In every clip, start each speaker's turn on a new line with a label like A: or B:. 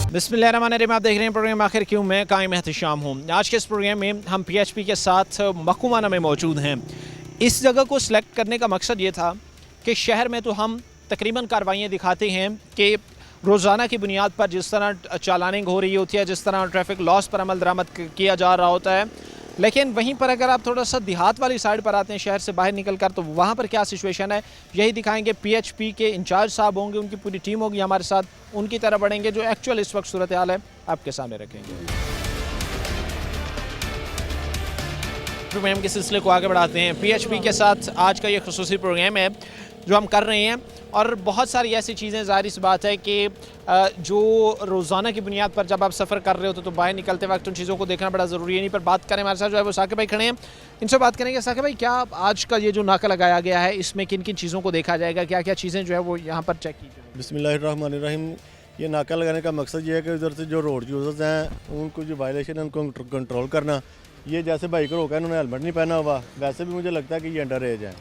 A: बिस्मिल्लाहिर्रहमानिर्रहीम। आप देख रहे हैं प्रोग्राम आखिर क्यों। मैं कायम एहतशाम हूँ। आज के इस प्रोग्राम में हम PHP के साथ मखुमाना में मौजूद हैं। इस जगह को सिलेक्ट करने का मकसद ये था कि शहर में तो हम तकरीबन कार्रवाइयाँ दिखाते हैं कि रोज़ाना की बुनियाद पर जिस तरह चालानिंग हो रही होती है, जिस तरह ट्रैफिक लॉस पर अमल दरामद किया जा रहा होता है, लेकिन वहीं पर अगर आप थोड़ा सा देहात वाली साइड पर आते हैं, शहर से बाहर निकल कर, तो वहाँ पर क्या सिचुएशन है यही दिखाएंगे। PHP के इंचार्ज साहब होंगे, उनकी पूरी टीम होगी हमारे साथ, उनकी तरह बढ़ेंगे, जो एक्चुअल इस वक्त सूरत हाल है आपके सामने रखेंगे। प्रोग्राम के सिलसिले को आगे बढ़ाते हैं। PHP के साथ आज का ये खुसूसी प्रोग्राम है जो हम कर रहे हैं, और बहुत सारी ऐसी चीज़ें, ज़ाहिर सी बात है कि जो रोज़ाना की बुनियाद पर जब आप सफ़र कर रहे होते तो बाहर निकलते वक्त उन चीज़ों को देखना बड़ा ज़रूरी है। नहीं पर बात करें, हमारे साथ जो है वो साकिब भाई खड़े हैं, इनसे बात करेंगे। साकिब भाई, क्या आज का ये जो नाका लगाया गया है, इसमें किन किन चीज़ों को देखा जाएगा, क्या क्या चीज़ें जो है वो यहाँ पर चेक की जाएगी?
B: बिस्मिल्लाहिर्रहमानिर्रहीम। ये नाका लगाने का मकसद ये है कि उधर से जो रोड यूज़र्स हैं उनको जो वायलेशन है उनको कंट्रोल करना। ये जैसे बाइक रोका है, इन्होंने हेलमेट नहीं पहना हुआ, वैसे भी मुझे लगता है कि ये अंडर एज है।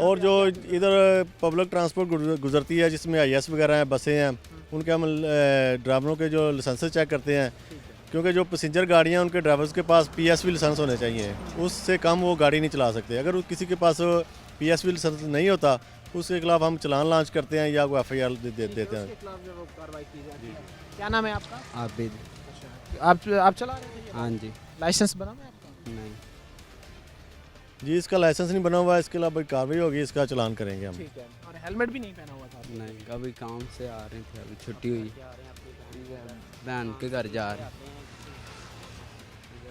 B: और जो इधर पब्लिक ट्रांसपोर्ट गुजरती है जिसमें IS वगैरह हैं, बसें हैं, उनके हम ड्राइवरों के जो लाइसेंस चेक करते हैं, क्योंकि जो पैसेंजर गाड़ियाँ उनके ड्राइवर्स के पास PSV लाइसेंस होने चाहिए, उससे कम वो गाड़ी नहीं चला सकते। अगर किसी के पास PSV लाइसेंस नहीं होता, उसके खिलाफ हम चलान लॉन्च करते हैं या वो FIR देते हैं।
A: क्या नाम है आपका?
C: आबिद।
A: आप चला रहे थे?
C: हाँ जी।
A: लाइसेंस बना है आपका?
C: नहीं
B: जी, इसका लाइसेंस नहीं बना हुआ है, इसके खिलाफ कार्रवाई होगी, इसका चलान करेंगे हम।
A: ठीक है। और हेलमेट भी नहीं पहना हुआ था?
C: नहीं, अभी काम से आ रहे थे, अभी छुट्टी हुई, बहन के घर जा रहे।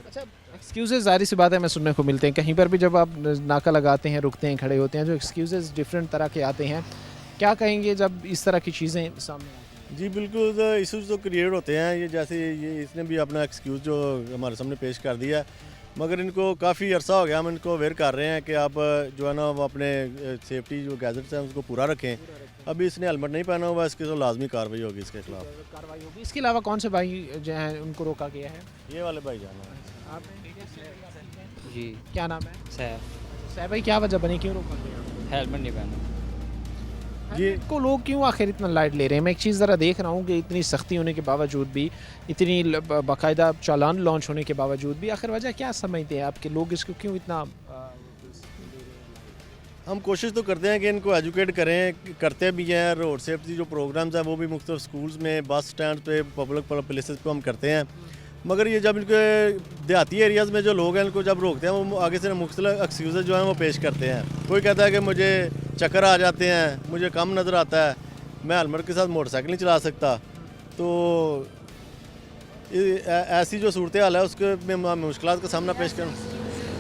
A: अच्छा, एक्सक्यूज़ेस ज़ाहिर सी बात है मैं सुनने को मिलते हैं कहीं पर भी, जब आप नाका लगाते हैं, रुकते हैं, खड़े होते हैं, जो एक्सक्यूज़ेस डिफरेंट तरह के आते हैं। क्या कहेंगे जब इस तरह की चीज़ें सामने आती हैं?
B: जी बिल्कुल, इशूज़ तो क्रिएट होते हैं। ये जैसे ये इसने भी अपना एक्सक्यूज़ जो हमारे सामने पेश कर दिया, मगर इनको काफ़ी अरसा हो गया हम इनको अवेयर कर रहे हैं कि आप जो है ना वो अपने सेफ्टी जो गैजेट्स हैं उसको पूरा रखें। अभी इसने हेलमेट नहीं पहना हुआ, इसके तो लाजमी कार्रवाई होगी इसके खिलाफ।
A: कार्रवाई होगी। इसके अलावा कौन से भाई जो हैं उनको रोका गया है?
B: ये वाले भाई जाना है।
C: जी।
A: क्या नाम है?
C: सैफ।
A: साहब भाई, क्या वजह बनी, क्यों रोका गया?
C: हेलमेट नहीं पहना।
B: जी
A: को लोग क्यों आखिर इतना लाइट ले रहे हैं? मैं एक चीज़ ज़रा देख रहा हूँ कि इतनी सख्ती होने के बावजूद भी, इतनी बाकायदा चालान लॉन्च होने के बावजूद भी, आखिर वजह क्या समझते हैं आपके लोग इसको क्यों इतना?
B: हम कोशिश तो करते हैं कि इनको एजुकेट करें, करते भी हैं। रोड सेफ्टी जो प्रोग्राम्स हैं वो भी मुख्तलिफ स्कूल्स में, बस स्टैंड पे, पब्लिक प्लेसेस पे हम करते हैं। मगर ये जब इनके देहाती एरियाज़ में जो लोग हैं इनको जब रोकते हैं, वो आगे से मुख्तलिफ एक्सक्यूज़ जो हैं वो पेश करते हैं। कोई कहता है कि मुझे चक्कर आ जाते हैं, मुझे कम नज़र आता है, मैं हेलमेट के साथ मोटरसाइकिल नहीं चला सकता। तो ऐसी जो सूरत हाल है उसके में मुश्किलात का सामना पेश करें।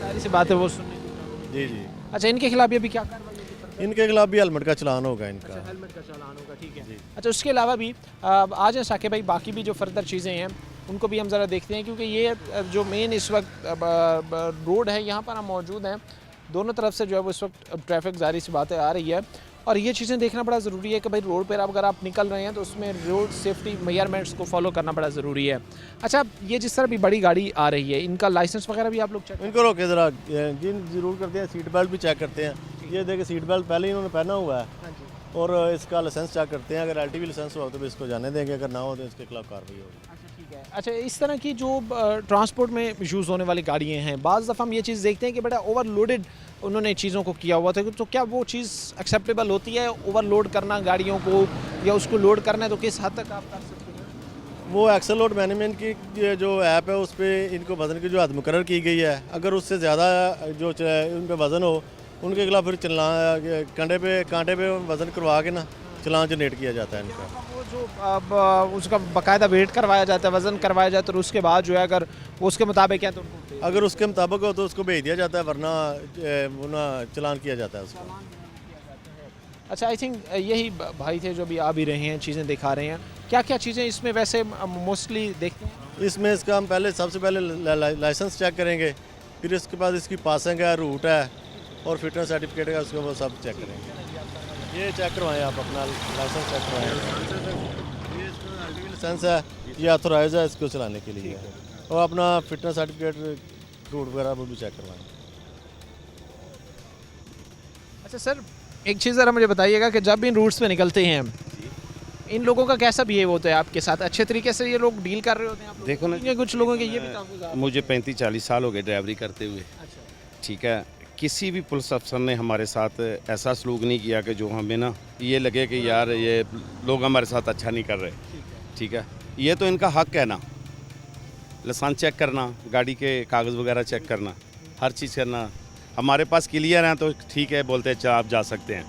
A: सारी सी बात है वो सुनने को।
B: जी जी।
A: अच्छा, इनके खिलाफ ये भी क्या कार्रवाई होगी?
B: इनके खिलाफ भी हेलमेट का चलान होगा इनका।
A: अच्छा, हेलमेट का चालान होगा, ठीक है। अच्छा, उसके अलावा भी आज हैं साकिब भाई, बाकी भी जो फर्दर चीज़ें हैं उनको भी हम ज़रा देखते हैं, क्योंकि ये जो मेन इस वक्त रोड है यहाँ पर हम मौजूद हैं, दोनों तरफ से जो है वो इस वक्त ट्रैफिक ज़ाहिर सी बातें आ रही है, और ये चीज़ें देखना बड़ा ज़रूरी है कि भाई रोड पर अगर आप निकल रहे हैं तो उसमें रोड सेफ्टी मेजरमेंट्स को फॉलो करना बड़ा ज़रूरी है। अच्छा, ये जिस तरह भी बड़ी गाड़ी आ रही है, इनका लाइसेंस वगैरह भी आप लोग चेक?
B: इनको रोके ज़रा जी ज़रूर करते हैं, सीट बेल्ट भी चेक करते हैं। ये देखिए सीट बेल्ट पहले ही इन्होंने पहना हुआ है, और इसका लाइसेंस चेक करते हैं। अगर LTV लाइसेंस हो तो भी इसको जाने देंगे, अगर ना हो तो इसके खिलाफ कार्रवाई होगी।
A: अच्छा, ठीक है। अच्छा, इस तरह की जो ट्रांसपोर्ट में यूज़ होने वाली गाड़ियाँ हैं, बाज़ दफ़ा हम ये चीज़ देखते हैं कि बड़ा ओवरलोडेड उन्होंने चीज़ों को किया हुआ था, तो क्या वो चीज़ एक्सेप्टेबल होती है? ओवरलोड करना गाड़ियों को, या उसको लोड करना है तो किस हद तक आप कर सकते हैं?
B: वो एक्सल लोड मैनेजमेंट की जो ऐप है उस पर इनको वज़न की जो हद मुकर्रर की गई है, अगर उससे ज़्यादा जो उन पर वज़न हो, उनके खिलाफ फिर कांटे पे वज़न करवा के ना चलान जनरेट किया जाता है इनका।
A: वो जो उसका बाकायदा वेट करवाया जाता है, वज़न करवाया जाता है, और उसके बाद जो है अगर वो उसके मुताबिक है तो उनको
B: अगर उसके मुताबिक हो तो उसको भेज दिया जाता है, वरना वो ना चलान किया जाता है उसको।
A: अच्छा, आई थिंक यही भाई थे जो भी आ भी रहे हैं, चीज़ें दिखा रहे हैं। क्या क्या चीज़ें इसमें वैसे मोस्टली देखते हैं?
B: इसमें इसका हम सबसे पहले लाइसेंस चेक करेंगे, फिर इसके बाद इसकी पासिंग है, रूट है, और फिटनेस सर्टिफिकेट है, उसको वो सब चेक करेंगे। ये चेक करवाएं, आप अपना लाइसेंस चेक करवाएं। ये इसका LTV लाइसेंस है, ये ऑथोराइज है इसको चलाने के लिए, और अपना फिटनेस सर्टिफिकेट, रूट वगैरह वो भी चेक करवाएं।
A: अच्छा सर, एक चीज़ ज़रा मुझे बताइएगा कि जब इन रूट्स पे निकलते हैं इन लोगों का कैसा बिहेव होता है आपके साथ? अच्छे तरीके से ये लोग डील कर रहे होते हैं आप लोग?
D: देखो ना,
A: ये कुछ लोगों के ये भी काफी ज़्यादा-
D: मुझे 35-40 साल हो गए ड्राइवरी करते हुए,
A: अच्छा।
D: ठीक है। किसी भी पुलिस अफसर ने हमारे साथ ऐसा सलूक नहीं किया कि जो हमें ना ये लगे कि यार ये लोग हमारे साथ अच्छा नहीं कर रहे, ठीक है। ये तो इनका हक है ना, लाइसेंस चेक करना, गाड़ी के कागज़ वगैरह चेक करना, हर चीज़ करना। हमारे पास क्लियर हैं तो ठीक है, बोलते हैं आप जा सकते हैं।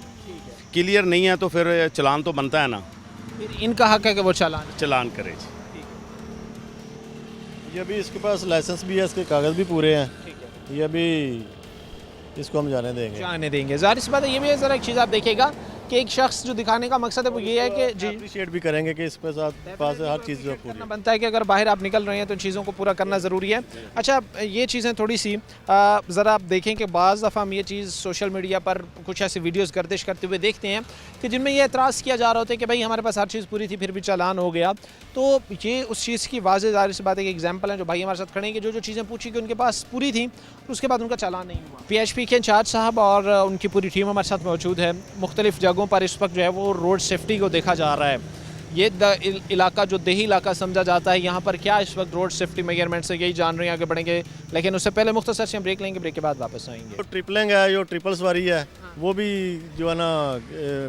D: क्लियर नहीं है तो फिर चलान तो बनता है ना,
A: फिर इनका हक है कि वो चालान
D: चलान करे।
B: ये अभी इसके पास लाइसेंस भी है, इसके कागज़ भी पूरे हैं, ये अभी इसको हम जाने देंगे।
A: जाने देंगे। ज़ाहिर सी बात है, ये भी ज़रा एक चीज़ आप देखिएगा कि एक शख्स जो दिखाने का मकसद है वो ये है कि जी
B: अप्रिशिएट भी करेंगे कि इसके साथ पास हर चीज़ जो पूरी
A: करना बनता है कि अगर बाहर आप निकल रहे हैं तो इन चीज़ों को पूरा करना ज़रूरी है। अच्छा, ये चीज़ें थोड़ी सी ज़रा आप देखें कि बाज़ दफ़ा हम ये चीज़ सोशल मीडिया पर कुछ ऐसी वीडियोस गर्दिश करते हुए देखते हैं कि जिनमें ये एतराज़ किया जा रहा होता है कि भाई हमारे पास हर चीज़ पूरी थी फिर भी चालान हो गया। तो ये उस चीज़ की वाज़ेह ज़ाहिर सी बात है कि एग्जाम्पल है जो भाई हमारे साथ खड़े हैं कि जो चीज़ें पूछी कि उनके पास पूरी थी उसके बाद उनका चालान नहीं हुआ। PHP के इंचार्ज साहब और उनकी पूरी टीम हमारे साथ मौजूद है। मुख्तलिफ़ जगहों पर इस वक्त जो है वो रोड सेफ्टी को देखा जा रहा है। ये इलाका जो देही इलाका समझा जाता है, यहाँ पर क्या इस वक्त रोड सेफ्टी मेजरमेंट से, यही जान रहे हैं, आगे बढ़ेंगे। लेकिन उससे पहले मुख्तसर से हम ब्रेक लेंगे, ब्रेक के बाद वापस आएंगे।
B: जो ट्रिपलिंग है, जो ट्रिपल सवारी है, वो भी जो है ना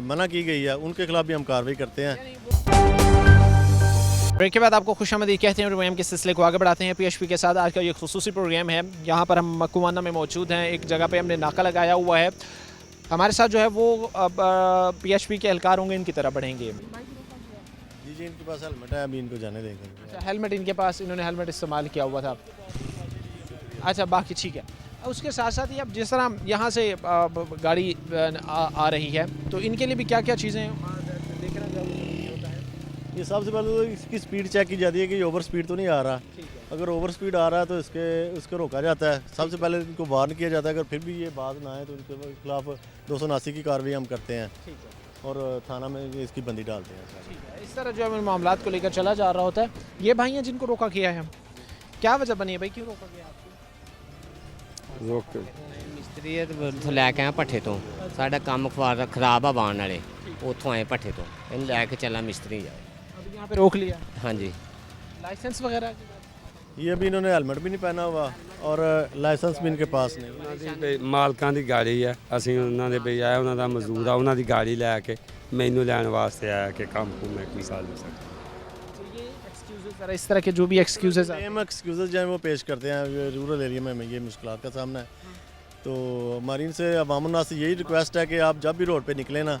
B: मना की गई है, उनके खिलाफ भी हम कार्रवाई करते हैं।
A: ब्रेक के बाद आपको खुशामदीद कहते हैं। प्रोग्राम के सिलसिले को आगे बढ़ाते हैं PHP के साथ। आज का ये खुसूसी प्रोग्राम है, यहाँ पर हम मकुवाना में मौजूद हैं। एक जगह पे हमने नाका लगाया हुआ है। हमारे साथ जो है वो अब PHP के एहलकार होंगे, इनकी तरफ बढ़ेंगे।
B: जी जी, इनके पास हेलमेट है, अभी इनको जाने देंगे।
A: अच्छा, हेलमेट इनके पास, इन्होंने हेलमेट इस्तेमाल किया हुआ था। अच्छा, बाकी ठीक है। उसके साथ साथ ही अब जिस तरह यहाँ से गाड़ी आ रही है तो इनके लिए भी क्या क्या चीज़ें देखना जरूरी होता है?
B: ये सबसे पहले तो इसकी स्पीड चेक की जाती है कि ओवर स्पीड तो नहीं आ रहा। अगर ओवर स्पीड आ रहा है तो उसको रोका जाता है। सबसे पहले इनको वार्न किया जाता है। अगर फिर भी ये बात ना आए तो इनके खिलाफ 279 की कार्रवाई हम करते हैं और थाना में इसकी बंदी डालते हैं।
A: इस तरह जो है मामला को लेकर चला जा रहा होता है। ये भाई हैं जिनको रोका गया है, क्या वजह बनी है भाई, क्यों रोका गया आपको?
E: ਮਿਸਤਰੀ ਇੱਥੋਂ ਲੈ ਕੇ ਆਇਆ ਭੱਠੇ ਤੋਂ। ਸਾਡਾ ਕੰਮ ਖਰਾਬ ਆ ਬਾਣ ਵਾਲੇ, ਉੱਥੋਂ ਆਏ ਭੱਠੇ ਤੋਂ। ਇਹਨੂੰ ਲੈ ਕੇ ਚੱਲਾ ਮਿਸਤਰੀ ਜਾਏ।
A: अभी यहाँ पे रोक लिया।
E: ਹਾਂਜੀ
A: लाइसेंस वगैरह
B: ये अभी इन्होंने हेलमेट भी नहीं पहना हुआ और लाइसेंस भी इनके पास नहीं।
F: ਉਹਨਾਂ ਦੀ ਵੀ ਮਾਲਕਾਂ ਦੀ ਗਾੜੀ ਹੈ, ਅਸੀਂ ਉਹਨਾਂ ਦੇ ਵੀ ਆਏ, ਉਹਨਾਂ ਦਾ ਮਜ਼ਦੂਰ ਆ, ਉਹਨਾਂ ਦੀ ਗਾੜੀ ਲੈ ਕੇ ਮੈਨੂੰ ਲੈਣ ਵਾਸਤੇ ਆਇਆ ਕਿ ਕੰਮ को मैं मिसाल दे सकता।
A: इस तरह के जो भी एक्सक्यूजेस
B: सेम एक्सक्यूज़ जो है वो पेश करते हैं। रूरल एरिया में ये मुश्किलात का सामना है। तो हमारी इनसे अवामनास से यही रिक्वेस्ट है कि आप जब भी रोड पे निकलें ना,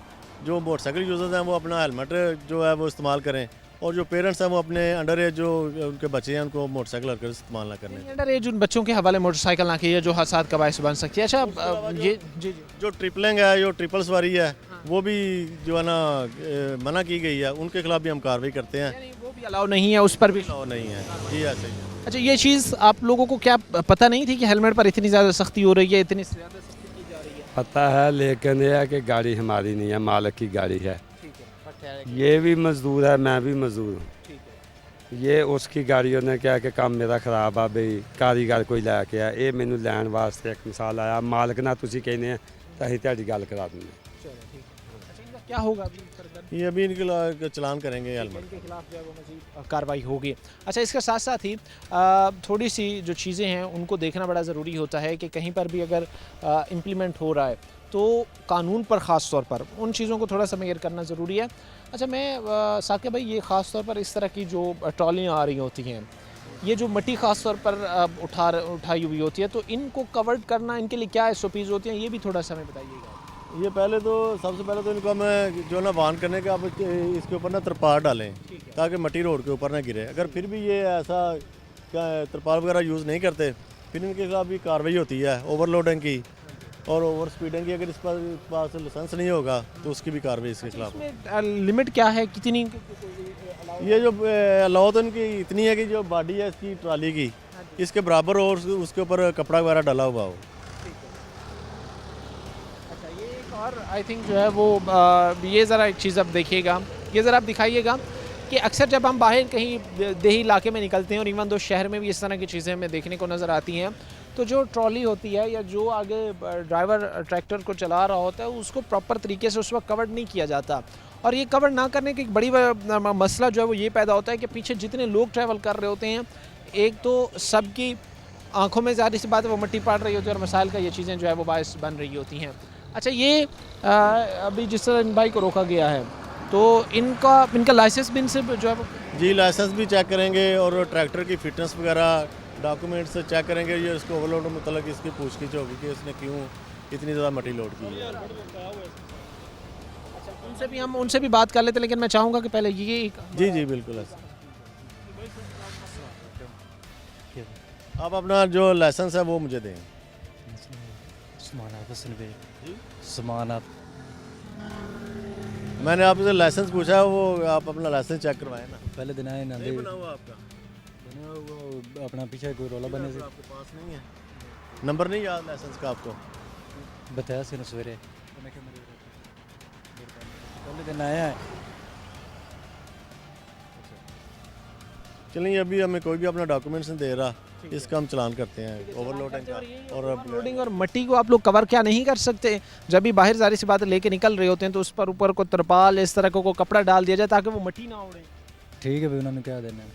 B: जो मोटरसाइकिल यूज़र्स हैं वो अपना हेलमेट जो है वो इस्तेमाल करें और जो पेरेंट्स हैं वो अपने अंडर एज जो उनके बच्चे हैं उनको मोटरसाइकिल हरकत इस्तेमाल ना करने।
A: अंडर एज उन बच्चों के हवाले मोटरसाइकिल ना की है जो हादसा का बायस बन सकती है। अच्छा, ये जी
B: जो ट्रिपलिंग है, जो ट्रिपल सवारी है, वो भी जो है ना मना की गई है, उनके खिलाफ भी हम कार्रवाई करते हैं।
A: वो भी अलाउ नहीं है, उस पर भी।
B: अलाउ नहीं है जी, ऐसे ही है।
A: अच्छा, ये चीज़ आप लोगों को क्या पता नहीं थी कि हेलमेट पर इतनी ज़्यादा सख्ती हो रही है, इतनी ज़्यादा सख्ती की जा रही है?
F: पता है, लेकिन यह है कि गाड़ी हमारी नहीं है, मालिक की गाड़ी है। ये भी मजदूर है, मैं भी मजदूर हूँ। ये उसकी गाड़ी ने क्या कि काम मेरा खराब आ बई कारीगर कोई लैके आया, ये मैनू लैन वास्ते एक मिसाल आया, मालिक ना तुसी कहने तो असीं तुहाडी गल करा देंगे।
A: क्या होगा अभी?
B: ये अभी इनके चलान करेंगे हेलमेट
A: इनके खिलाफ जो है वो मज़ीद कार्रवाई होगी। अच्छा, इसके साथ साथ ही थोड़ी सी जो चीज़ें हैं उनको देखना बड़ा ज़रूरी होता है कि कहीं पर भी अगर इम्प्लीमेंट हो रहा है तो कानून पर ख़ास तौर पर उन चीज़ों को थोड़ा सा मेयर करना ज़रूरी है। अच्छा, मैं साकिब भाई, ये ख़ास तौर पर इस तरह की जो ट्रॉलियाँ आ रही होती हैं, ये जो मिट्टी ख़ास तौर पर उठाई हुई होती है, तो इनको कवर्ड करना, इनके लिए क्या SOPs होती हैं, ये भी थोड़ा सा हमें बताइएगा।
B: ये पहले तो सबसे पहले तो इनको हमें जो ना वार्न करने के आप इसके ऊपर ना तरपाल डालें ताकि मट्टी रोड के ऊपर ना गिरे। अगर फिर भी ये ऐसा क्या तरपाल वगैरह यूज़ नहीं करते फिर इनके खिलाफ भी कार्रवाई होती है, ओवरलोडिंग की और ओवर स्पीडिंग की। अगर इस पास लाइसेंस नहीं होगा तो उसकी भी कार्रवाई इसके खिलाफ।
A: लिमिट क्या है, कितनी?
B: ये जो अलाउ तो इनकी इतनी है कि जो बॉडी है इसकी ट्राली की इसके बराबर हो और उसके ऊपर कपड़ा वगैरह डाला हुआ हो।
A: और आई थिंक जो है वो ये ज़रा एक चीज़ आप देखिएगा, ये ज़रा आप दिखाइएगा कि अक्सर जब हम बाहर कहीं देही इलाके में निकलते हैं और इवन दो शहर में भी इस तरह की चीज़ें हमें देखने को नज़र आती हैं, तो जो ट्रॉली होती है या जो आगे ड्राइवर ट्रैक्टर को चला रहा होता है उसको प्रॉपर तरीके से उस वक्त कवर नहीं किया जाता। और ये कवर ना करने की एक बड़ी मसला जो है वो ये पैदा होता है कि पीछे जितने लोग ट्रैवल कर रहे होते हैं, एक तो सबकी आंखों में ज़ाहिर सी बात है वो मिट्टी पड़ रही होती है और मसाइल का ये चीज़ें जो है वो बायस बन रही होती हैं। अच्छा, ये अभी जिस तरह इन बाइक को रोका गया है तो इनका लाइसेंस भी इनसे जो है वो
B: जी लाइसेंस भी चेक करेंगे और ट्रैक्टर की फिटनेस वगैरह डॉक्यूमेंट्स चेक करेंगे। ये इसको ओवरलोड मतलब इसकी पूछगिछ होगी कि इसने क्यों इतनी ज़्यादा मट्टी लोड की है।
A: उनसे भी बात कर लेते हैं, लेकिन मैं चाहूँगा कि पहले ये
B: जी बिल्कुल ऐसा। आप अपना जो लाइसेंस है वो मुझे दें।
G: सामान आप
B: मैंने आपसे लाइसेंस पूछा है, वो आप अपना लाइसेंस चेक करवाएं ना।
G: पहले दिन आए ना
B: नहीं बना हुआ आपका?
G: वो अपना पीछे कोई रोला बने से
B: आपके पास नहीं है? नंबर नहीं याद लाइसेंस का आपको?
G: बताया से सवेरे पहले दिन आया है।
B: चलिए, अभी हमें कोई भी अपना डॉक्यूमेंट्स नहीं दे रहा, इसका हम चलान करते हैं ओवरलोडिंग का। और
A: लोडिंग और मट्टी को आप लोग कवर क्या नहीं कर सकते? जब भी बाहर जारी सी बात लेके निकल रहे होते हैं तो उस पर ऊपर को तरपाल इस तरह को कपड़ा डाल दिया जाए ताकि वो मट्टी ना उड़े।
G: ठीक है भाई, उन्होंने क्या देना है?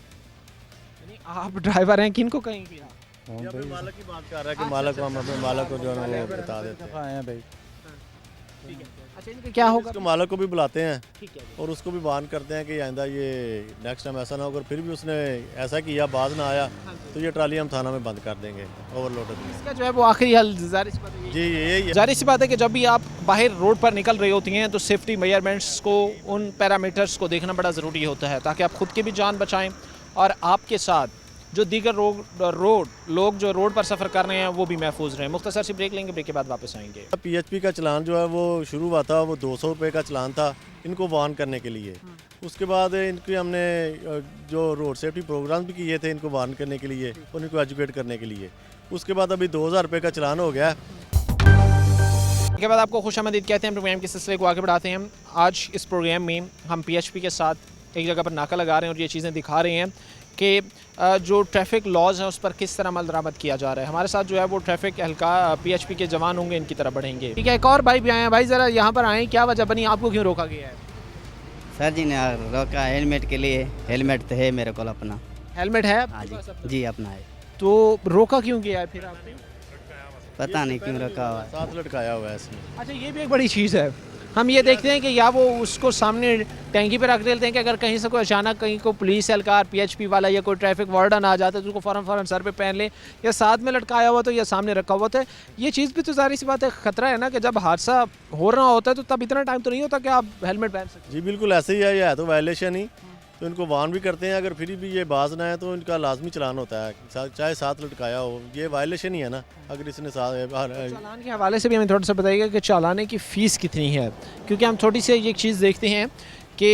A: यानी आप ड्राइवर हैं, किनको कहेंगे आप?
G: हाँ
B: ये अपने
G: भाई,
B: मालिक की बात कर रहा है कि मालिक को हम अपने मालिक को जो है ना वो बता देते हैं।
G: आए हैं भाई।
A: अच्छा, इनका क्या होगा?
B: उसको मालिक को भी बुलाते हैं
A: ठीक है।
B: और उसको भी वार्न करते हैं कि आइंदा ये नेक्स्ट टाइम ऐसा ना हो। अगर फिर भी उसने ऐसा किया, बाज ना आया, तो ये ट्राली हम थाना में बंद कर देंगे ओवरलोडेड।
A: इसका जो है वो आखिरी हल जारी सी बात है
B: जी यही है।
A: जारी सी बात है कि जब भी आप बाहर रोड पर निकल रहे होती हैं तो सेफ्टी मेजरमेंट्स को, उन पैरामीटर्स को देखना बड़ा ज़रूरी होता है ताकि आप खुद की भी जान बचाएं और आपके साथ जो दीगर लोग जो रोड पर सफ़र कर रहे हैं वो भी महफूज रहें। मुख्तसर सी ब्रेक लेंगे, ब्रेक के बाद वापस आएंगे।
B: PHP का चलान जो है वो शुरू हुआ था, वो 200 रुपये का चलान था इनको वार्न करने के लिए। उसके बाद इनकी हमने जो रोड सेफ्टी प्रोग्राम भी किए थे इनको वार्न करने के लिए और इनको एजुकेट करने के लिए। उसके बाद अभी 2000 रुपये का चलान हो गया।
A: इसके बाद आपको खुशामदीद कहते हैं। प्रोग्राम के सिलसिले को आगे बढ़ाते हैं। आज इस प्रोग्राम में हम PHP के साथ एक जगह पर नाका लगा रहे हैं और ये चीज़ें दिखा रहे हैं कि जो ट्रैफिक लॉज हैं उस पर किस तरह अमल दरामद किया जा रहा है। हमारे साथ जो है वो ट्रैफिक एहलकार PHP के जवान होंगे, इनकी तरफ बढ़ेंगे। ठीक है, एक और भाई भी आए हैं। भाई ज़रा यहाँ पर आए, क्या वजह बनी, आपको क्यों रोका गया है?
H: सर जी ने रोका हेलमेट के लिए। हेलमेट तो है मेरे को अपना।
A: हेलमेट है?
H: हाँ जी अपना है।
A: तो रोका क्यों गया है फिर आपने?
H: पता नहीं क्यों रखा हुआ है।
B: साथ लटकाया हुआ है इसमें।
A: अच्छा, ये भी एक बड़ी चीज़ है। हम ये देखते हैं कि या वो उसको सामने टैंकी पे रख देते हैं कि अगर कहीं से कोई अचानक कहीं को पुलिस एहलकार PHP वाला या कोई ट्रैफिक वार्डन आ जाता है तो उसको फ़ौरन सर पे पहन ले, या साथ में लटकाया हुआ तो या सामने रखा हुआ था। ये चीज़ भी तो ज़ाहिर सी बात है ख़तरा है ना कि जब हादसा हो रहा होता है तो तब इतना टाइम तो नहीं होता कि आप हेलमेट पहन सकते।
B: जी बिल्कुल ऐसे ही है, ये है तो वायलेशन ही, तो इनको वार्न भी करते हैं। अगर फिर भी ये बाज ना है तो इनका लाजमी चलान होता है, चाहे साथ लटकाया हो। ये वायलेशन ही है ना। अगर इसने
A: चालान के हवाले से भी हमें थोड़ा सा बताइएगा कि चालाने की फ़ीस कितनी है, क्योंकि हम थोड़ी सी एक चीज़ देखते हैं कि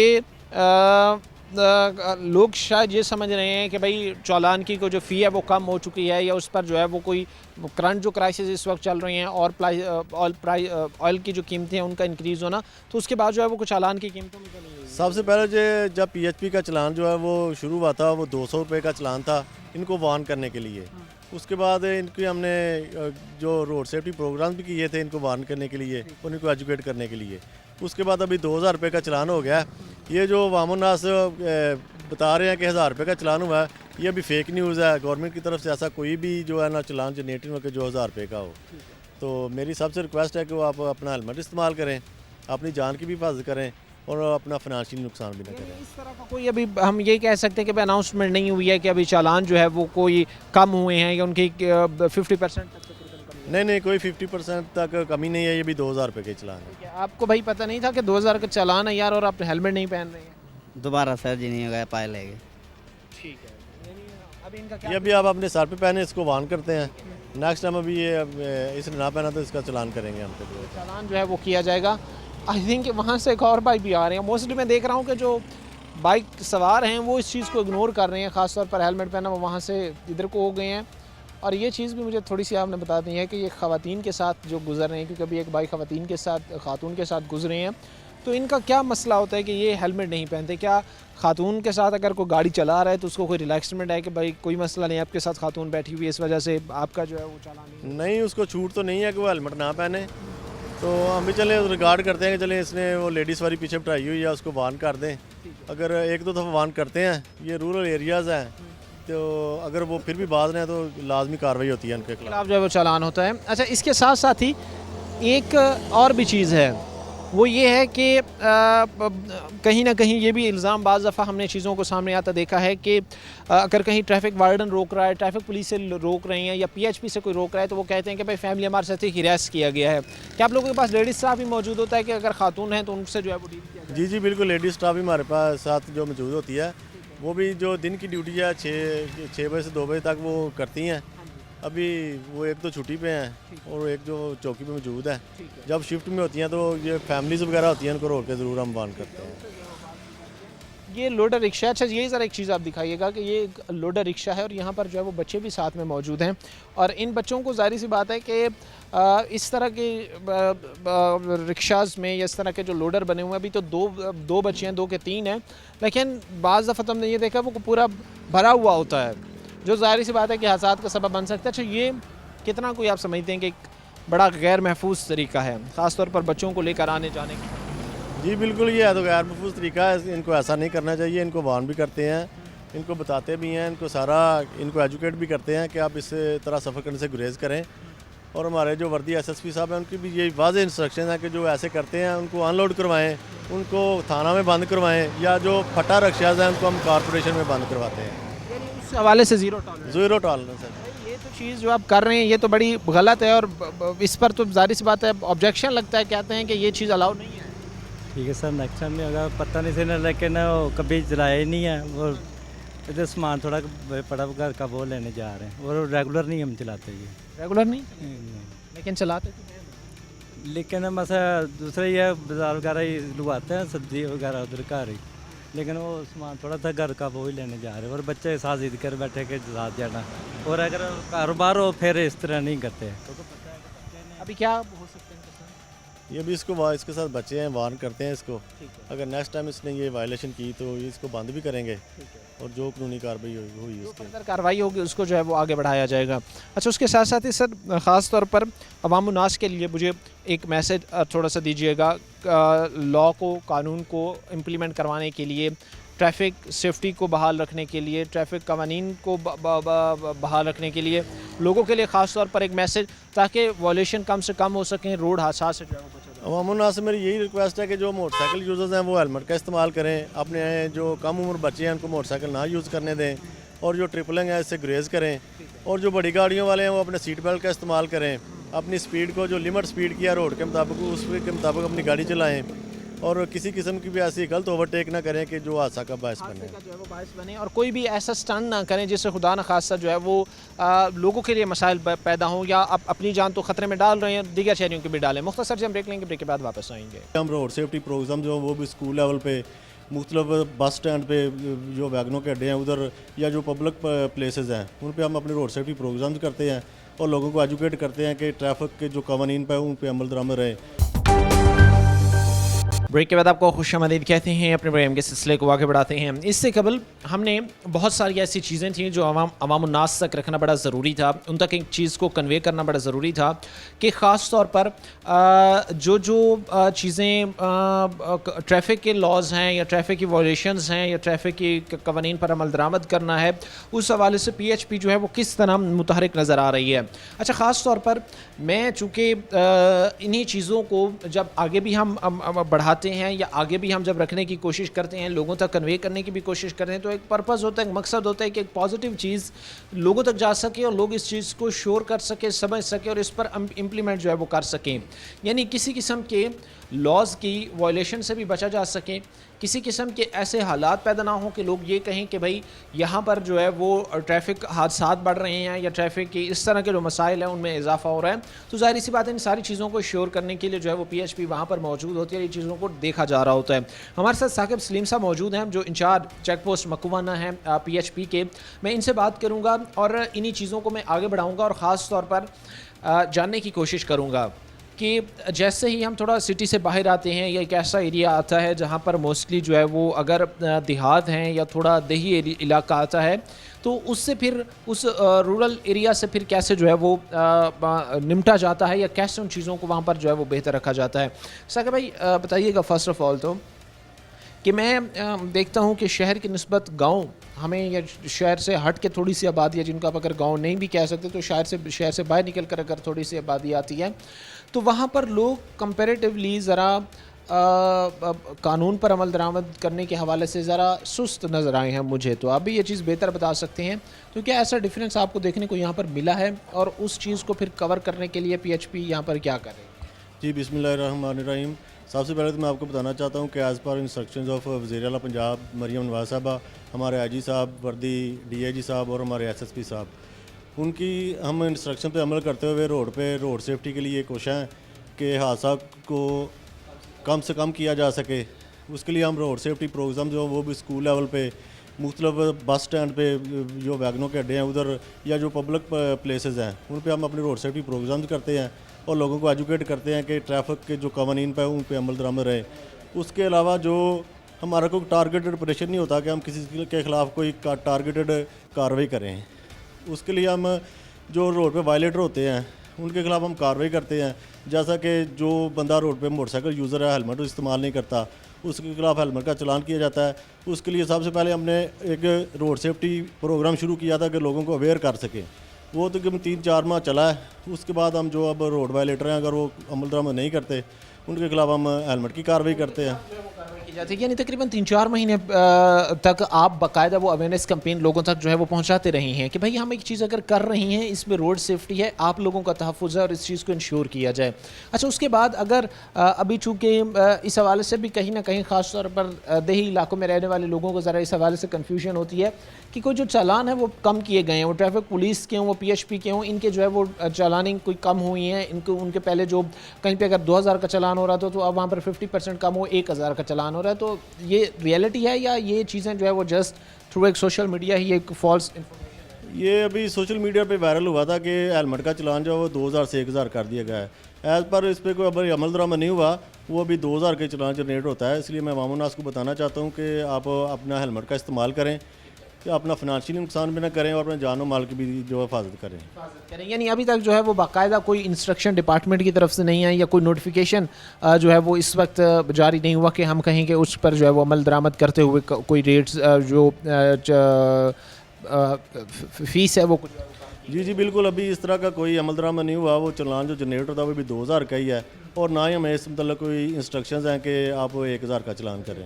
A: लोग शायद ये समझ रहे हैं कि भाई चालान की को जो फ़ी है वो कम हो चुकी है या उस पर जो है वो कोई करंट जो क्राइसिस इस वक्त चल रही हैं और ऑयल की जो कीमतें हैं उनका इंक्रीज़ होना, तो उसके बाद जो है वो कुछ चालान की कीमतों में कमी हुई।
B: सबसे पहले जो जब PHP का चलान जो है वो शुरू हुआ था वो 200 रुपये का चलान था इनको वार्न करने के लिए। उसके बाद इनकी हमने जो रोड सेफ्टी प्रोग्राम भी किए थे इनको वार्न करने के लिए और इनको एजुकेट करने के लिए। उसके बाद अभी 2000 रुपये का चलान हो गया। ये जो वामनास बता रहे हैं कि 1000 रुपये का चलान हुआ है, ये अभी फेक न्यूज़ है। गवर्नमेंट की तरफ से ऐसा कोई भी जो है ना चलान जनरेट हो कि जो 1000 रुपये का हो। तो मेरी सबसे रिक्वेस्ट है कि वो आप अपना हेलमेट इस्तेमाल करें, अपनी जान की भी हिफाजत करें और अपना फाइनेंशियल नुकसान भी ना करें।
A: इस तरह का कोई अभी हम ये कह सकते हैं कि अनाउंसमेंट नहीं हुई है कि अभी चालान जो है वो कोई कम हुए हैं या उनकी 50% तक
B: नहीं कोई 50% तक कमी नहीं है। ये भी 2000 रुपये के चलान है।
A: आपको भाई पता नहीं था कि 2000 का चालान है यार और आप हेलमेट नहीं पहन रहे हैं?
H: दोबारा सर जी नहीं हो गया, पाए लेंगे।
A: ठीक है, यानी अभी इनका
B: ये अभी आप अपने सर पे पहने, इसको वार्न करते हैं। नेक्स्ट टाइम अभी ये इसने ना पहना तो इसका चलान करेंगे हम पे।
A: चालान जो है वो किया जाएगा। आई थिंक वहाँ से एक और भाई भी आ रहे हैं। मोस्टली मैं देख रहा हूँ कि जो बाइक सवार हैं वो इस चीज़ को इग्नोर कर रहे हैं, ख़ासतौर पर हेलमेट पहना वो वहाँ से इधर को हो गए हैं। और ये चीज़ भी मुझे थोड़ी सी आपने बता दी है कि ये ख़वातीन के साथ जो गुजर रहे हैं, क्योंकि अभी एक भाई ख़वातीन के साथ खातून के साथ गुजरे हैं तो इनका क्या मसला होता है कि ये हेलमेट नहीं पहनते? क्या खातून के साथ अगर कोई गाड़ी चला रहा है तो उसको कोई रिलैक्समेंट है कि भाई कोई मसला नहीं, आपके साथ खातून बैठी हुई है, इस वजह से आपका जो है वो चालान
B: नहीं, उसको छूट तो नहीं है कि वो हेलमेट ना पहने। तो हम भी चले रिगार्ड करते हैं कि चले इसने वो लेडीज़ वाली पीछे बिठाई हुई है, उसको वार्न कर दें। अगर एक दो दफ़ा वार्न करते हैं, ये रूरल एरियाज़ हैं, तो अगर वो फिर भी बाज रहे हैं तो लाजमी कार्रवाई होती है उनके खिलाफ।
A: जो है वो चालान होता है। अच्छा, इसके साथ साथ ही एक और भी चीज़ है, वो ये है कि कहीं ना कहीं ये भी इल्ज़ाम बाज़ दफ़ा हमने चीज़ों को सामने आता देखा है कि अगर कहीं ट्रैफिक वार्डन रोक रहा है, ट्रैफिक पुलिस से रोक रहे हैं या PHP से कोई रोक रहा है, तो वो कहते हैं कि भाई फैमिली हमारे साथ ही हिरास किया गया है। क्या आप लोगों के पास लेडीज़ स्टाफ भी मौजूद होता है कि अगर खातून हैं तो उनसे जो है वो डील किया जाए?
B: जी जी बिल्कुल, लेडीज़ स्टाफ भी हमारे पास साथ जो मौजूद होती है, वो भी जो दिन की ड्यूटी है 6 बजे से 2 बजे तक वो करती हैं। अभी वो एक तो छुट्टी पे हैं और एक जो चौकी पे मौजूद है। जब शिफ्ट में होती हैं तो ये फैमिलीज़ वगैरह होती हैं, उनको रोक के ज़रूर हम बांध करते हैं।
A: ये लोडर रिक्शा, अच्छा यही ज़रा एक चीज़ आप दिखाइएगा कि ये एक लोडर रिक्शा है और यहाँ पर जो है वो बच्चे भी साथ में मौजूद हैं। और इन बच्चों को ज़ाहिर सी बात है कि इस तरह के रिक्शाज़ में या इस तरह के जो लोडर बने हुए हैं, अभी तो दो बच्चे हैं, 2 के 3 हैं, लेकिन बाज़ दफ़ा हमने ये देखा वो पूरा भरा हुआ होता है, जो ज़ाहिर सी बात है कि हादसात का सबब बन सकता है। अच्छा, ये कितना कोई आप समझते हैं कि एक बड़ा गैर महफूज तरीका है ख़ास तौर पर बच्चों को लेकर आने जाने का?
B: जी बिल्कुल, ये है तो गैर महफूज तरीका है, इनको ऐसा नहीं करना चाहिए। इनको वार्न भी करते हैं, इनको बताते भी हैं, इनको एजुकेट भी करते हैं कि आप इस तरह सफ़र करने से गुरेज करें। और हमारे जो वर्दी SSP साहब हैं, उनकी भी ये वाज़े इंस्ट्रक्शन है कि जो ऐसे करते हैं उनको अनलोड करवाएं, उनको थाना में बंद करवाएं, या जो फटा रक्शाज हैं उनको हम कॉरपोरेशन में बंद करवाते हैं।
A: उस हवाले से ज़ीरो
B: टॉलरेंस है।
A: ये तो चीज़ जो आप कर रहे हैं ये तो बड़ी गलत है और इस पर तो जाहिर सी बात है ऑब्जेक्शन लगता है, कहते हैं कि ये चीज़ अलाउ नहीं है।
G: ठीक है सर, नेक्स्ट टाइम नहीं होगा, पता नहीं से ना, लेकिन वो कभी चलाया ही नहीं है। वो इधर सामान थोड़ा पड़ा घर का वो लेने जा रहे हैं, और रेगुलर नहीं हम चलाते ये।
A: रेगुलर नहीं लेकिन चलाते तो हैं।
G: लेकिन मसा दूसरा ये बाजार वगैरह ही लुभाते हैं, सब्जी वगैरह उधर घर ही, लेकिन वो सामान थोड़ा था घर का वो ही लेने जा रहे हैं। और बच्चे साथ जिद कर बैठे के साथ जाना, और अगर कारोबार हो फिर इस तरह नहीं करते।
A: अभी क्या हो सकते हैं?
B: ये भी इसके साथ बच्चे हैं, वार्न करते हैं इसको। अगर नेक्स्ट टाइम इसने ये वायलेशन की तो इसको बंद भी करेंगे, और जो कानूनी कार्रवाई हुई उसके
A: अंदर कार्रवाई होगी उसको जो है वो आगे बढ़ाया जाएगा। अच्छा, उसके साथ साथ ही सर ख़ास तौर पर अवाम उन्नास के लिए मुझे एक मैसेज थोड़ा सा दीजिएगा, लॉ को, कानून को इम्प्लीमेंट करवाने के लिए, ट्रैफिक सेफ्टी को बहाल रखने के लिए, ट्रैफिक कवानीन को बहाल रखने के लिए लोगों के लिए ख़ास तौर पर एक मैसेज, ताकि वॉल्यूशन कम से कम हो सकें, रोड हादसा से जो है वो बचा जाए।
B: अवामुन्नास से मेरी यही रिक्वेस्ट है कि जो मोटरसाइकिल यूज़र्स हैं वो हेलमेट का इस्तेमाल करें, अपने जो कम उम्र बच्चे हैं उनको मोटरसाइकिल ना यूज़ करने दें, और जो ट्रिपलिंग है इससे ग्रेज करें, और जो बड़ी गाड़ियों वाले हैं वो अपने सीट बेल्ट का इस्तेमाल करें, अपनी स्पीड को जो लिमिट स्पीड की है रोड के मुताबिक उसके मुताबिक अपनी गाड़ी चलाएँ, और किसी किस्म की भी ऐसी गलत ओवरटेक ना करें कि जो हादसा का बायस बने।
A: और कोई भी ऐसा स्टंट ना करें जिससे खुदा न खासा जो है वो लोगों के लिए मसाइल पैदा हों, या अपनी जान तो ख़तरे में डाल रहे हैं, दीगर शहरियों की भी डालें। मुख्तसर से हम ब्रेक लेंगे, ब्रेक के बाद वापस आएंगे।
B: हम रोड सेफ्टी प्रोग्राम जो वो भी स्कूल लेवल पे, मुख्तलिफ बस स्टैंड पे जो वैगनों के अड्डे हैं उधर, या जो पब्लिक प्लेसेस हैं उन पे हम अपने रोड सेफ्टी प्रोग्राम्स करते हैं, और लोगों को एजुकेट करते हैं कि ट्रैफिक के जो कवानीन पे उन पे अमल दरामद रहे।
A: ब्रेक के बाद आपको खुशामदीद कहते हैं, अपने प्रोग्राम के सिलसिले को आगे बढ़ाते हैं। इससे कबल हमने बहुत सारी ऐसी चीज़ें थीं जो अवाम उन्नास तक रखना बड़ा ज़रूरी था, उन तक एक चीज़ को कन्वे करना बड़ा ज़रूरी था कि ख़ास तौर पर जो चीज़ें ट्रैफिक के लॉज हैं या ट्रैफिक की वॉलेशंस हैं या ट्रैफिक की कवानीन पर अमल दरामद करना है, उस हवाले से PHP जो है वो किस तरह मुतहरिक नज़र आ रही है। अच्छा, ख़ास तौर पर मैं चूँकि इन्हीं चीज़ों को जब आगे भी हम बढ़ाते हैं या आगे भी हम जब रखने की कोशिश करते हैं, लोगों तक कन्वे करने की भी कोशिश करते हैं, तो एक पर्पस होता है, एक मकसद होता है कि एक पॉजिटिव चीज़ लोगों तक जा सके और लोग इस चीज़ को श्योर कर सके, समझ सके और इस पर इम्प्लीमेंट जो है वो कर सकें। यानी किसी किस्म के लॉज की वायलेशन से भी बचा जा सके, किसी किस्म के ऐसे हालात पैदा ना हो कि लोग ये कहें कि भाई यहाँ पर जो है वो ट्रैफिक हादसात बढ़ रहे हैं या ट्रैफिक की इस तरह के जो मसाइल हैं उनमें इजाफा हो रहा है। तो ज़ाहिर सी बात है इन सारी चीज़ों को श्योर करने के लिए जो है वो PHP वहाँ पर मौजूद होती है, ये चीज़ों को देखा जा रहा होता है। हमारे साथ साकिब सलीम साहब मौजूद हैं जो इंचार्ज चेक पोस्ट मकुवाना हैं PHP के। मैं इनसे बात करूँगा और इन्हीं चीज़ों को मैं आगे बढ़ाऊँगा और ख़ास तौर पर जानने की कोशिश करूँगा कि जैसे ही हम थोड़ा सिटी से बाहर आते हैं या एक ऐसा एरिया आता है जहाँ पर मोस्टली जो है वो अगर देहात हैं या थोड़ा देही इलाका आता है तो उससे फिर उस रूरल एरिया से फिर कैसे जो है वो निपटा जाता है या कैसे उन चीज़ों को वहाँ पर जो है वो बेहतर रखा जाता है। साकिब भाई बताइएगा फर्स्ट ऑफ ऑल तो कि मैं देखता हूँ कि शहर की निस्बत गांव हमें या शहर से हट के थोड़ी सी आबादी है जिनको आप अगर गांव नहीं भी कह सकते तो शहर से बाहर निकल कर अगर थोड़ी सी आबादी आती है तो वहाँ पर लोग कंपैरेटिवली ज़रा कानून पर अमल दरामद करने के हवाले से ज़रा सुस्त नज़र आए हैं मुझे। तो आप भी ये चीज़ बेहतर बता सकते हैं तो क्या ऐसा डिफरेंस आपको देखने को यहाँ पर मिला है और उस चीज़ को फिर कवर करने के लिए PHP यहाँ पर क्या करे?
B: जी बिस्मिल्लाहिर्रहमानिर्रहीम। सबसे पहले तो मैं आपको बताना चाहता हूँ कि एज़ पर इंस्ट्रक्शंस ऑफ वज़ीर आला पंजाब मरियम नवाज़ साहबा, हमारे IG साहब, वर्दी DIG साहब और हमारे SSP साहब, उनकी हम इंस्ट्रक्शन पे अमल करते हुए रोड सेफ्टी के लिए कोशिश है कि हादसा को कम से कम किया जा सके। उसके लिए हम रोड सेफ्टी प्रोग्राम जो वो भी स्कूल लेवल पे, मुख्तलिफ बस स्टैंड पे जो वैगनों के अड्डे हैं उधर या जो पब्लिक प्लेसेस हैं उन पे हम अपने रोड सेफ्टी प्रोग्राम्स करते हैं और लोगों को एजुकेट करते हैं कि ट्रैफिक के जो कवानीन पे उन पे अमल दरामद रहे। उसके अलावा जो हमारा कोई टारगेटेड ऑपरेशन नहीं होता कि हम किसी के ख़िलाफ़ कोई टारगेटेड कार्रवाई करें। उसके लिए हम जो रोड पे वायलेटर होते हैं उनके ख़िलाफ़ हम कार्रवाई करते हैं। जैसा कि जो बंदा रोड पे मोटरसाइकिल यूज़र है, हेलमेट इस्तेमाल नहीं करता, उसके खिलाफ़ हेलमेट का चलान किया जाता है। उसके लिए सबसे पहले हमने एक रोड सेफ्टी प्रोग्राम शुरू किया था कि लोगों को अवेयर कर सकें। वो तकरीबन 3-4 माह चला है। उसके बाद हम जो अब रोड वायलेटर हैं अगर वो अमल दरामद नहीं करते उनके खिलाफ़ हम हेलमेट की कार्रवाई करते हैं।
A: जाती है यानी तकरीबन 3-4 महीने तक आप बाकायदा वो अवेयरनेस कैंपेन लोगों तक जो है वो पहुंचाते रहे हैं कि भाई हम एक चीज़ अगर कर रही हैं इसमें रोड सेफ्टी है, आप लोगों का तहफ़्फ़ुज़ है और इस चीज़ को इंश्योर किया जाए। अच्छा, उसके बाद अगर अभी चूँकि इस हवाले से भी कहीं ना कहीं ख़ास तौर पर देही इलाकों में रहने वाले लोगों को ज़रा इस हवाले से कन्फ्यूजन होती है कि कोई जो चालान है वो कम किए गए हैं, वो ट्रैफिक पुलिस के हों, वो PHP के हों, इनके जो है वो चालानिंग कोई कम हुई हैं। इनको उनके पहले जो कहीं पे अगर 2000 का चालान हो रहा था तो अब वहाँ पर 50% कम हो 1000 का चालान हो रहा है। तो ये रियलिटी है या ये चीज़ें जो है वो जस्ट थ्रू एक सोशल मीडिया ही एक फॉल्स इन्फॉर्मेशन?
B: ये अभी सोशल मीडिया पे वायरल हुआ था कि हेलमेट का चलान जो है वो 2000 से 1000 कर दिया गया है। एज़ पर इस पर कोई अभी अमल दरामद नहीं हुआ, वो अभी 2000 के चलान जनरेट होता है। इसलिए मैं वामुनास को बताना चाहता हूँ कि आप अपना हेलमेट का इस्तेमाल करें कि अपना फिनंशियल नुकसान भी ना करें और अपने जान और माल की भी जो हिफाजत करें।
A: यानी अभी तक जो है वो बाकायदा कोई इंस्ट्रक्शन डिपार्टमेंट की तरफ से नहीं है या कोई नोटिफिकेशन जो है वो इस वक्त जारी नहीं हुआ कि हम कहें कि उस पर जो है वो अमल दरामद करते हुए कोई रेट्स जो फीस है वो कुछ?
B: जी बिल्कुल, अभी इस तरह का कोई अमल दरामद नहीं हुआ। वो चलान जो जनरेट होता है वो भी 2000 का ही है और ना ही हमें इस मतलब कोई इंस्ट्रक्शंस हैं कि आप 1000 का चलान करें।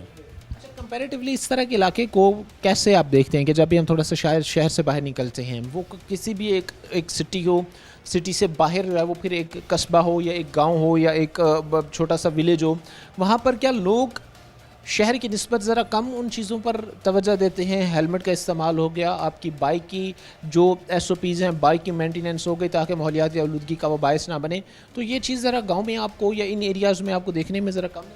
A: कंपैरेटिवली इस तरह के इलाके को कैसे आप देखते हैं कि जब भी हम थोड़ा सा शायद शहर से बाहर निकलते हैं, वो किसी भी एक सिटी हो, सिटी से बाहर जो है वो फिर एक कस्बा हो या एक गांव हो या एक छोटा सा विलेज हो, वहाँ पर क्या लोग शहर की निस्बत ज़रा कम उन चीज़ों पर तवज्जो देते हैं? हेलमेट का इस्तेमाल हो गया, आपकी बाइक की जो SOPs हैं, बाइक की मेंटेनेंस हो गई ताकि माहौलियाती आलूदगी का वो बायस ना बने, तो ये चीज़ ज़रा गाँव में आपको या इन एरियाज़ में आपको देखने में ज़रा कम?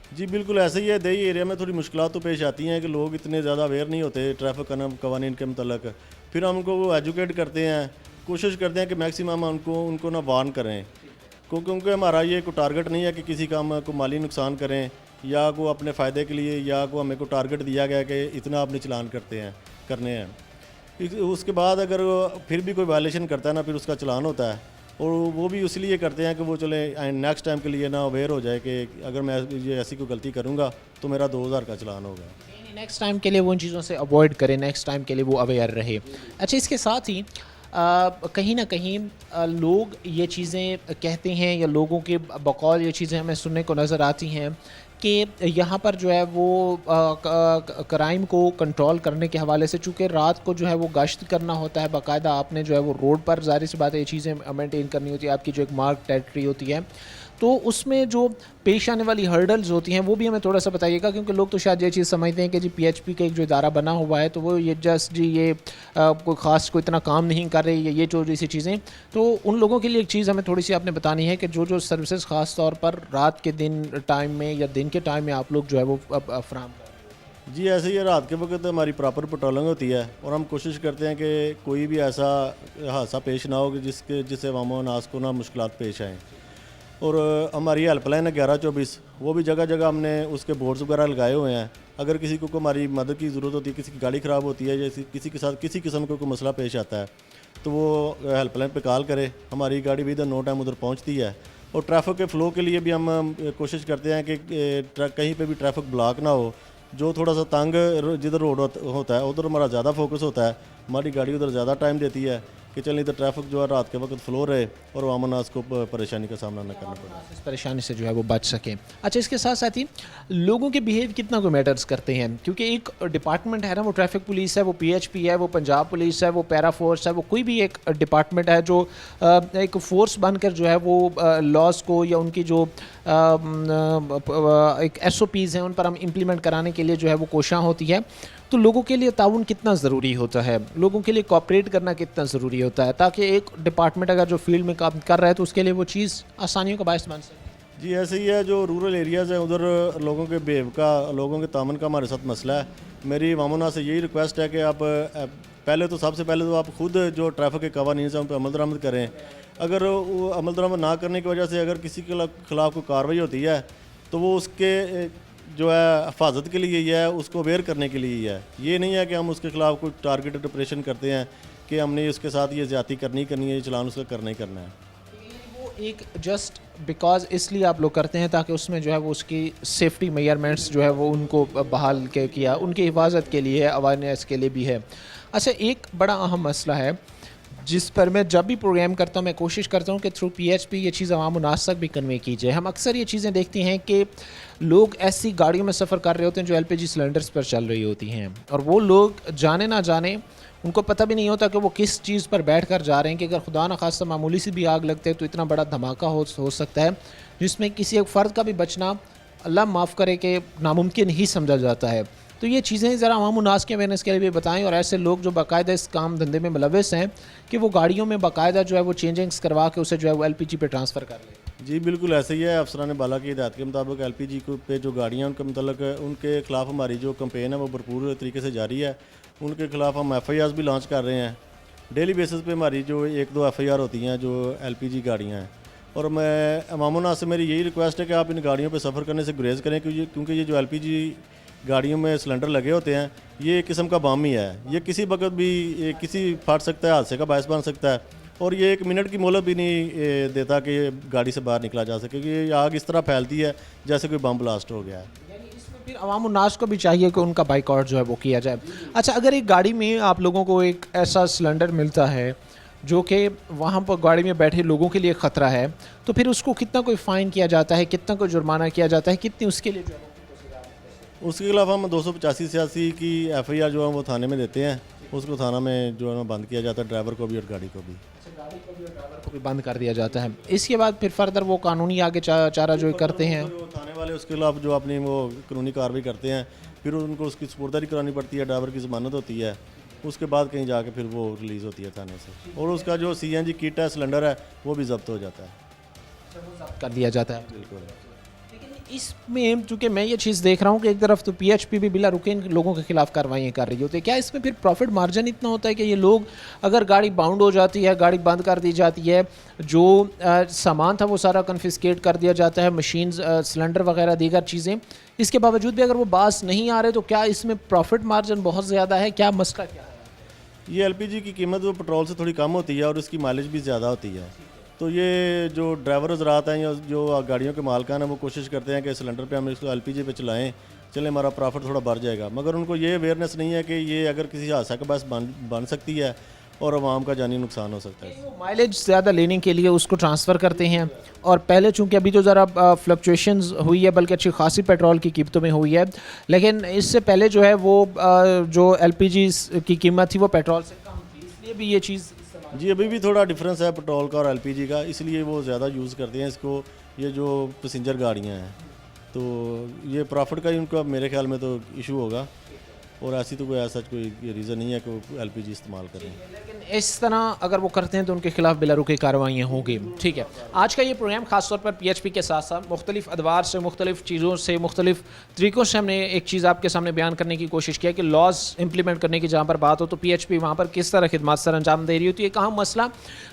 B: जी बिल्कुल ऐसे ही है। दही एरिया में थोड़ी मुश्किलात तो पेश आती हैं कि लोग इतने ज़्यादा अवेयर नहीं होते ट्रैफिक कवानीन के मतलब। फिर हम उनको वो एजुकेट करते हैं, कोशिश करते हैं कि मैक्सिमम उनको ना वार्न करें, क्योंकि हमारा ये कोई टारगेट नहीं है कि किसी का हम को माली नुकसान करें या को अपने फ़ायदे के लिए या को हमें को टारगेट दिया गया कि इतना आपने चलान करने हैं। उसके बाद अगर फिर भी कोई वायलेशन करता है ना, फिर उसका चलान होता है और वो भी इसलिए करते हैं कि वो चले नेक्स्ट टाइम के लिए ना अवेयर हो जाए कि अगर मैं ये ऐसी कोई गलती करूँगा तो मेरा 2000 का चलान होगा।
A: नेक्स्ट टाइम के लिए वो उन चीज़ों से अवॉइड करें, नेक्स्ट टाइम के लिए वो अवेयर रहे। अच्छा, इसके साथ ही कहीं ना कहीं लोग ये चीज़ें कहते हैं या लोगों के बकौल ये चीज़ें हमें सुनने को नज़र आती हैं कि यहाँ पर जो है वो क्राइम को कंट्रोल करने के हवाले से, चूँकि रात को जो है वो गश्त करना होता है बाकायदा, आपने जो है वो रोड पर ज़ाहिर सी बात है ये चीज़ें मेंटेन करनी होती है, आपकी जो एक मार्क टेरिटरी होती है, तो उसमें जो पेश आने वाली हर्डल्स होती हैं वो भी हमें थोड़ा सा बताइएगा, क्योंकि लोग तो शायद ये चीज़ समझते हैं कि जी PHP का एक जो इदारा बना हुआ है तो वो ये जस्ट जी ये कोई ख़ास कोई इतना काम नहीं कर रही, ये जो जैसी चीज़ें, तो उन लोगों के लिए एक चीज़ हमें थोड़ी सी आपने बतानी है कि जो सर्विसेज ख़ास तौर पर रात के दिन टाइम में या दिन के टाइम में आप लोग जो है वो फ्राहम करें।
B: जी ऐसे ही रात के वक्त हमारी प्रॉपर पेट्रोलिंग होती है और हम कोशिश करते हैं कि कोई भी ऐसा हादसा पेश ना हो कि जिससे अवाम नास को ना मुश्किलात पेश आएँ। और हमारी हेल्पलाइन है 1124, वो भी जगह जगह हमने उसके बोर्ड्स वगैरह लगाए हुए हैं। अगर किसी को हमारी मदद की ज़रूरत होती है, किसी की गाड़ी ख़राब होती है या किसी के साथ किसी किस्म का कोई मसला पेश आता है, तो वो हेल्पलाइन पे कॉल करे, हमारी गाड़ी भी इधर नो टाइम उधर पहुंचती है। और ट्रैफिक के फ़्लो के लिए भी हम कोशिश करते हैं कि कहीं पे भी ट्रैफिक ब्लॉक ना हो। जो थोड़ा सा तंग जिधर रोड होता है उधर हमारा ज़्यादा फोकस होता है, हमारी गाड़ी उधर ज़्यादा टाइम देती है कि चल इधर ट्रैफिक जो है रात के वक्त फ्लो रहे और वामनास को परेशानी का सामना न करना पड़े,
A: इस परेशानी से जो है वो बच सकें। अच्छा, इसके साथ साथ ही लोगों के बिहेव कितना को मैटर्स करते हैं, क्योंकि एक डिपार्टमेंट है ना, वो ट्रैफिक पुलिस है, वो पीएचपी है, वो पंजाब पुलिस है, वो पैरा फोर्स है, वो कोई भी एक डिपार्टमेंट है जो एक फोर्स बनकर जो है वो लॉज को या उनकी जो एक एसओपीज़ हैं उन पर हम इम्प्लीमेंट कराने के लिए जो है वो कोशिश होती है। तो लोगों के लिए ताउन कितना ज़रूरी होता है, लोगों के लिए कोऑपरेट करना कितना ज़रूरी होता है, ताकि एक डिपार्टमेंट अगर जो फील्ड में काम कर रहा है तो उसके लिए वो चीज़ आसानियों का बायस बन सके।
B: जी ऐसे ही है। जो रूरल एरियाज़ हैं उधर लोगों के बिहेव का, लोगों के तामन का हमारे साथ मसला है। मेरी वामना से यही रिक्वेस्ट है कि आप पहले तो सबसे पहले तो आप खुद जो ट्रैफिक के कवानीन से उन पर अमल दरामद करें। अगर वो अमल दरामद ना करने की वजह से अगर किसी के खिलाफ कोई कार्रवाई होती है तो वो उसके जो है हिफाजत के लिए ही है, उसको अवेयर करने के लिए ही है। ये नहीं है कि हम उसके खिलाफ कोई टारगेटेड ऑपरेशन करते हैं कि हमने उसके साथ ये ज़्यादती करनी है, ये चलान उसका करना ही करना है।
A: वो एक जस्ट बिकॉज इसलिए आप लोग करते हैं ताकि उसमें जो है वो उसकी सेफ्टी मेजरमेंट्स जो है वो उनको बहाल किया, उनकी हिफाजत के लिए, अवेयरनेस के लिए भी है। अच्छा, एक बड़ा अहम मसला है जिस पर मैं जब भी प्रोग्राम करता हूँ मैं कोशिश करता हूँ कि थ्रू पीएचपी ये चीज़ अवाम उन्नास तक भी कन्वे की जाए। हम अक्सर ये चीज़ें देखते हैं कि लोग ऐसी गाड़ियों में सफ़र कर रहे होते हैं जो एलपीजी सिलेंडर्स पर चल रही होती हैं, और वो लोग जाने ना जाने उनको पता भी नहीं होता कि वो किस चीज़ पर बैठ कर जा रहे हैं कि अगर खुदा न खास्ता मामूली सी भी आग लगते है तो इतना बड़ा धमाका हो सकता है जिसमें किसी एक फ़र्द का भी बचना अल्लाह माफ़ करे कि नामुमकिन ही समझा जाता है। तो ये चीज़ें ज़रा अवाम उन्नास के अवेयरनेस के लिए भी बताएं, और ऐसे लोग जो बाकायदा इस काम धंधे में मुलविस हैं कि वो गाड़ियों में बाकायदा जो है वो चेंजिंग्स करवा के उसे जो है वो एलपीजी पे ट्रांसफ़र कर लें।
B: जी बिल्कुल ऐसे ही है। अफसरान बाला की हिदायत के मुताबिक एलपीजी पे जो गाड़ियाँ उनके मतलब उनके खिलाफ हमारी जो कंपेन है वो भरपूर तरीके से जारी है। उनके खिलाफ हम एफआईआर भी लॉन्च कर रहे हैं। डेली बेसिस पे हमारी जो 1-2 एफआईआर होती हैं जो एलपीजी गाड़ियाँ हैं। और मैं अवाम उन्नास से मेरी यही रिक्वेस्ट है कि आप इन गाड़ियों पर सफ़र करने से गुरेज करें, क्योंकि ये जो एलपीजी गाड़ियों में सिलेंडर लगे होते हैं ये एक किस्म का बम ही है। ये किसी वक्त भी किसी फट सकता है, हादसे का बायस बन सकता है, और ये 1 मिनट की मोहलत भी नहीं देता कि गाड़ी से बाहर निकला जा सके। ये आग इस तरह फैलती है जैसे कोई बम ब्लास्ट हो गया है।
A: यानी इसमें फिर अवाम उन्नास को भी चाहिए कि उनका बाइकआउट जो है वो किया जाए। अच्छा, अगर एक गाड़ी में आप लोगों को एक ऐसा सिलेंडर मिलता है जो कि वहाँ पर गाड़ी में बैठे लोगों के लिए ख़तरा है, तो फिर उसको कितना कोई फ़ाइन किया जाता है, कितना कोई जुर्माना किया जाता है, कितनी उसके लिए जो है
B: उसके खिलाफ हम 285 की एफआईआर जो है वो थाने में देते हैं। उसको थाना में जो है बंद किया जाता है, ड्राइवर को भी और गाड़ी को भी।
A: ड्राइवर को भी बंद कर दिया जाता है। इसके बाद फिर फर्दर वो कानूनी आगे चारा जो करते हैं,
B: जो थाने वाले उसके खिलाफ जो अपनी वो कानूनी कार्रवाई करते हैं, फिर उनको उसकी सुपुर्दगी करानी पड़ती है, ड्राइवर की ज़मानत होती है, उसके बाद कहीं जाके फिर वो रिलीज़ होती है थाने से, और उसका जो सीएनजी किट है, सिलेंडर है, वो भी जब्त हो जाता है,
A: कर दिया जाता है।
B: बिल्कुल।
A: इसमें चूँकि मैं ये चीज़ देख रहा हूँ कि एक तरफ तो पीएचपी भी बिला रुके इन लोगों के खिलाफ कार्रवाई कर रही होती है, क्या इसमें फिर प्रॉफिट मार्जिन इतना होता है कि ये लोग अगर गाड़ी बाउंड हो जाती है, गाड़ी बंद कर दी जाती है, जो सामान था वो सारा कन्फिस्केट कर दिया जाता है, मशीन, सिलेंडर वगैरह दीगर चीज़ें, इसके बावजूद भी अगर वो बास नहीं आ रहे तो क्या इसमें प्रॉफिट मार्जिन बहुत ज़्यादा है, क्या मसला क्या है?
B: ये एलपीजी की कीमत वो पेट्रोल से थोड़ी कम होती है और उसकी माइलेज भी ज़्यादा होती है। तो ये जो ड्राइवर हज़रात हैं या जो गाड़ियों के मालिकान हैं वो कोशिश करते हैं कि सिलेंडर पे हम इसको एलपीजी पे चलाएं, चले हमारा प्रॉफिट थोड़ा बढ़ जाएगा, मगर उनको ये अवेयरनेस नहीं है कि ये अगर किसी हादसा का बायस बन सकती है और आवाम का जानी नुकसान हो सकता है।
A: वो माइलेज ज़्यादा लेने के लिए उसको ट्रांसफ़र करते हैं, और पहले चूँकि अभी तो ज़रा फ्लक्चुएशंस हुई है, बल्कि अच्छी खासी पेट्रोल की कीमतों में हुई है, लेकिन इससे पहले जो है वो जो एलपीजी की कीमत थी वो पेट्रोल से कम थी, इसलिए भी ये चीज़
B: जी अभी भी थोड़ा डिफरेंस है पेट्रोल का और एलपीजी का, इसलिए वो ज़्यादा यूज़ करते हैं इसको, ये जो पैसेंजर गाड़ियाँ हैं। तो ये प्रॉफिट का ही उनका मेरे ख्याल में तो इशू होगा, और ऐसी तो कोई ऐसा कोई रीज़न नहीं है कि वो LPG इस्तेमाल करें।
A: लेकिन इस तरह अगर वो करते हैं तो उनके खिलाफ बिलारुखी कार्रवाइयाँ होंगी। ठीक है, आज का ये प्रोग्राम खासतौर पर PHP के साथ साथ मुख्तलिफ अदवार से, मुख्तलिफ चीज़ों से, मुख्तलिफ तरीक़ों से हमने एक चीज़ आपके सामने बयान करने की कोशिश किया कि लॉज इम्प्लीमेंट करने की जहाँ पर बात हो तो PHP वहाँ पर किस तरह खिदमत सर अंजाम दे रही होती है। एक अहम मसला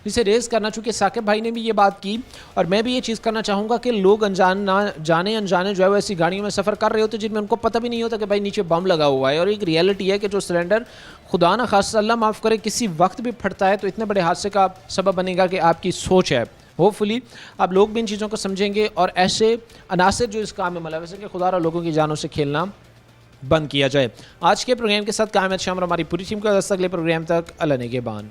A: जिसे रेज़ करना, चूँकि साकिब भाई ने भी ये बात की और मैं भी ये चीज़ करना चाहूँगा कि लोग जाने अनजाने जो है वो ऐसी गाड़ियों में सफ़र कर रहे होते जिनमें उनको पता भी नहीं होता कि भाई नीचे बम लगा हुआ है। और एक रियलिटी है कि जो सिलेंडर खुदा ना खास अल्लाह माफ़ करे किसी वक्त भी फटता है तो इतने बड़े हादसे का सबब बनेगा कि आपकी सोच है। होपफुली अब लोग भी इन चीज़ों को समझेंगे और ऐसे अनासर जो इस काम में मुलविस है कि खुदा और लोगों की जानों से खेलना बंद किया जाए। आज के प्रोग्राम के साथ कायम शाम और हमारी पूरी टीम का अगले प्रोग्राम तक अल्लाह निगहबान।